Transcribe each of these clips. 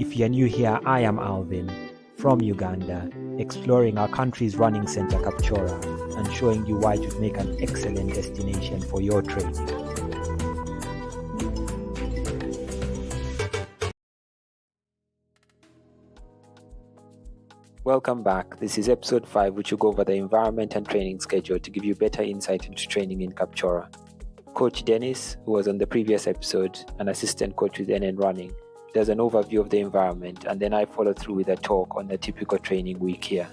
If you're new here, I am Alvin from Uganda, exploring our country's running center, Kapchorwa, and showing you why it would make an excellent destination for your training. Welcome back. This is episode 5, which will go over the environment and training schedule to give you better insight into training in Kapchorwa. Coach Dennis, who was on the previous episode, an assistant coach with NN Running, does an overview of the environment, and then I follow through with a talk on the typical training week here.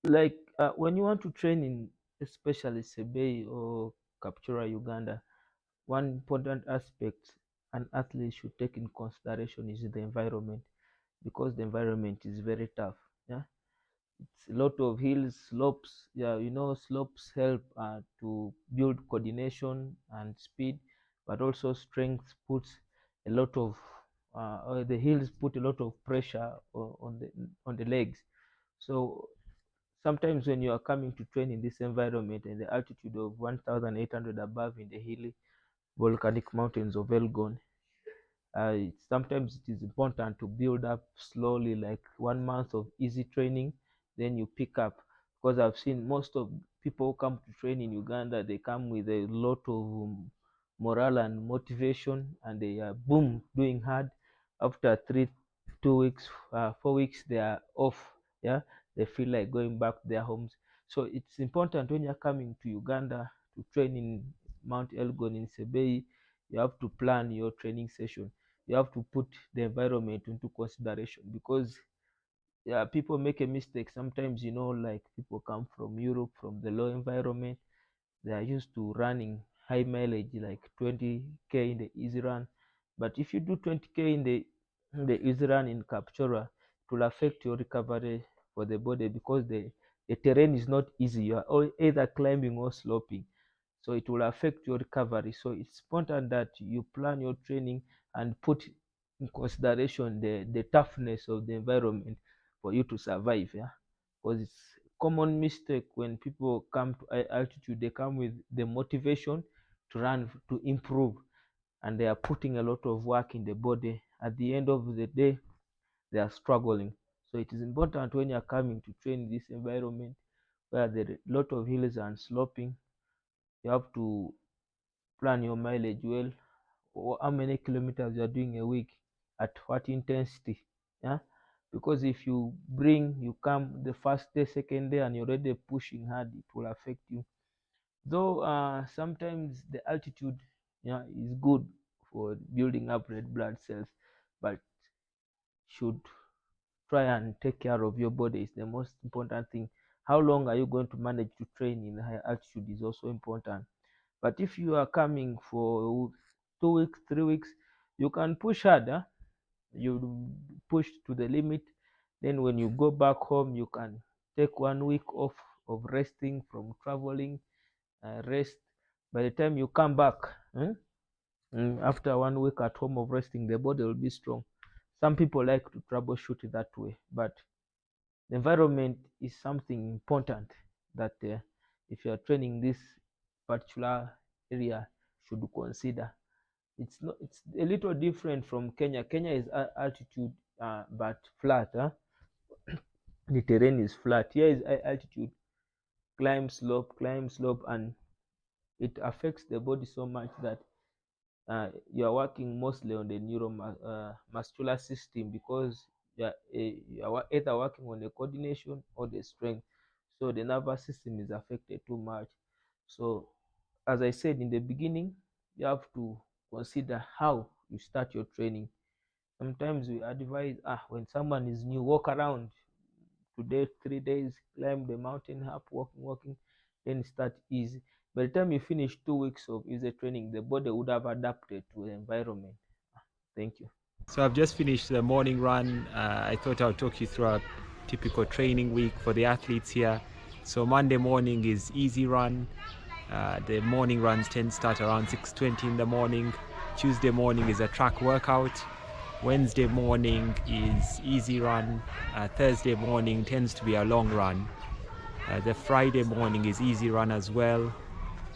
Like when you want to train in especially Cheptegei or Kapchorwa, Uganda, one important aspect an athlete should take in consideration is the environment, because the environment is very tough. It's a lot of hills, slopes. Slopes help to build coordination and speed, but also strength puts a lot of the hills put a lot of pressure on the legs. So sometimes when you are coming to train in this environment and the altitude of 1,800 above in the hilly volcanic mountains of Elgon, sometimes it is important to build up slowly, like 1 month of easy training, then you pick up. Because I've seen most of people who come to train in Uganda, they come with a lot of morale and motivation, and they are boom doing hard. After 2 weeks, 4 weeks, they are off. They feel like going back to their homes. So it's important when you're coming to Uganda to train in Mount Elgon in Cheptegei, you have to plan your training session. You have to put the environment into consideration, because people make a mistake sometimes. Like people come from Europe, from the low environment, they are used to running high mileage like 20k in the easy run. But if you do 20k in the easy run in Kapchorwa, it will affect your recovery for the body, because the terrain is not easy. You are either climbing or sloping, so it will affect your recovery. So it's important that you plan your training and put in consideration the toughness of the environment for you to survive. Because it's common mistake when people come to high altitude, they come with the motivation to run, to improve, and they are putting a lot of work in the body. At the end of the day, they are struggling. So it is important when you are coming to train this environment where there are a lot of hills and sloping, you have to plan your mileage well, or how many kilometers you are doing a week, at what intensity. Because if you come the first day, second day, and you're already pushing hard, it will affect you. Though sometimes the altitude is good for building up red blood cells, but should try and take care of your body is the most important thing. How long are you going to manage to train in high altitude is also important. But if you are coming for 2 weeks, 3 weeks, you can push hard. You push to the limit. Then when you go back home, you can take 1 week off of resting from traveling, rest. By the time you come back, after 1 week at home of resting, the body will be strong. Some people like to troubleshoot it that way, but the environment is something important that if you are training this particular area, should consider. It's a little different from Kenya. Kenya is altitude but flat. The terrain is flat. Here is high altitude, climb slope, and it affects the body so much that you are working mostly on the neuromuscular system, because you are either working on the coordination or the strength. So the nervous system is affected too much. So as I said in the beginning, you have to consider how you start your training. Sometimes we advise, when someone is new, walk around today, 3 days, climb the mountain up, walking, then start easy. By the time you finish 2 weeks of easy training, the body would have adapted to the environment. Thank you. So I've just finished the morning run. I thought I'll talk you through a typical training week for the athletes here. So Monday morning is easy run. The morning runs tend to start around 6:20 in the morning. Tuesday morning is a track workout. Wednesday morning is easy run. Thursday morning tends to be a long run. The Friday morning is easy run as well.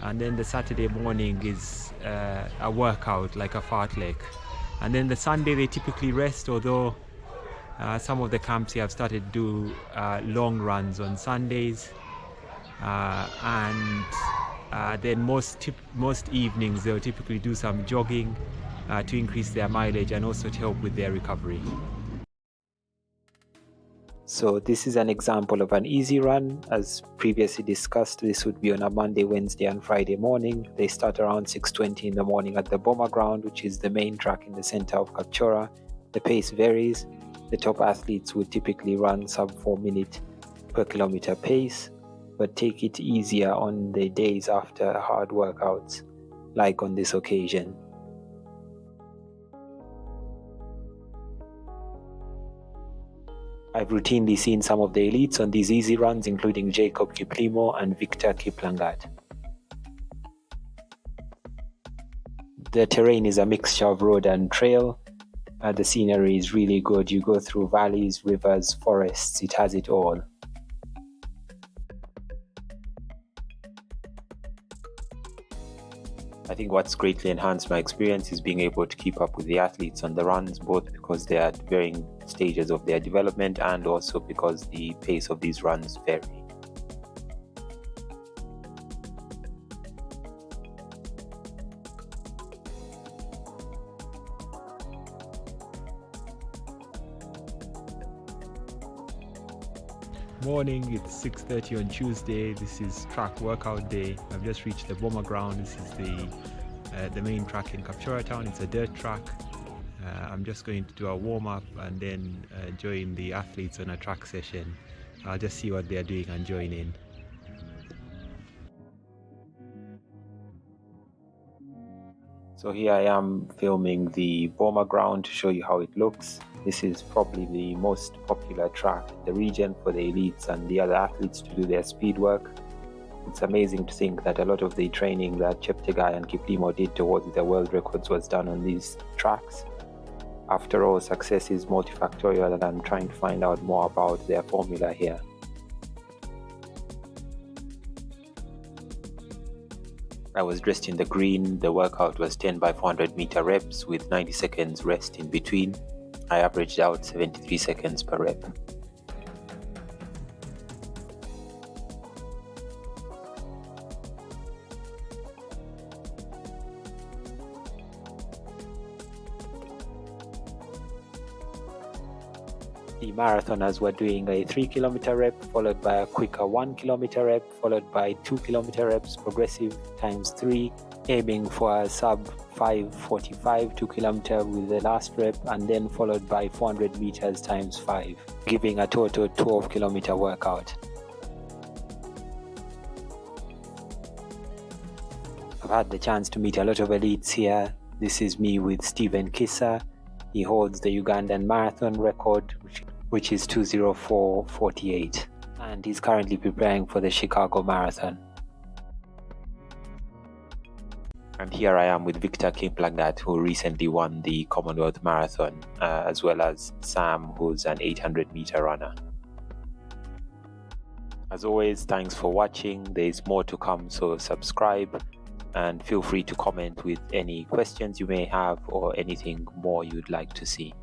And then the Saturday morning is a workout, like a fartlek. And then the Sunday they typically rest, although some of the camps here have started to do long runs on Sundays. And then most evenings they'll typically do some jogging to increase their mileage and also to help with their recovery. So this is an example of an easy run. As previously discussed, this would be on a Monday, Wednesday and Friday morning. They start around 6:20 in the morning at the Boma ground, which is the main track in the center of Kapchorwa. The pace varies. The top athletes would typically run sub 4 minute per kilometer pace, but take it easier on the days after hard workouts, like on this occasion. I've routinely seen some of the elites on these easy runs, including Jacob Kiplimo and Victor Kiplangat. The terrain is a mixture of road and trail. The scenery is really good. You go through valleys, rivers, forests. It has it all. I think what's greatly enhanced my experience is being able to keep up with the athletes on the runs, both because they are at varying stages of their development and also because the pace of these runs vary. Morning, it's 6:30 on Tuesday. This is track workout day. I've just reached the Boma ground. This is the main track in Kapchorwa town. It's a dirt track. I'm just going to do a warm-up and then join the athletes on a track session. I'll just see what they're doing and join in. So here I am filming the Boma ground to show you how it looks. This is probably the most popular track in the region for the elites and the other athletes to do their speed work. It's amazing to think that a lot of the training that Cheptegei and Kiplimo did towards their world records was done on these tracks. After all, success is multifactorial, and I'm trying to find out more about their formula here. I was dressed in the green. The workout was 10 by 400 meter reps with 90 seconds rest in between. I averaged out 73 seconds per rep. The marathoners were doing a 3 kilometer rep, followed by a quicker 1 kilometer rep, followed by 2 kilometer reps, progressive times 3, aiming for a sub 5:45 2 kilometer with the last rep, and then followed by 400 meters times 5, giving a total 12 kilometer workout. I've had the chance to meet a lot of elites here. This is me with Stephen Kissa. He holds the Ugandan marathon record, which is 2:04:48, and he's currently preparing for the Chicago Marathon. And here I am with Victor Kiplangat, who recently won the Commonwealth Marathon, as well as Sam, who's an 800 meter runner. As always, thanks for watching. There's more to come, so subscribe and feel free to comment with any questions you may have or anything more you'd like to see.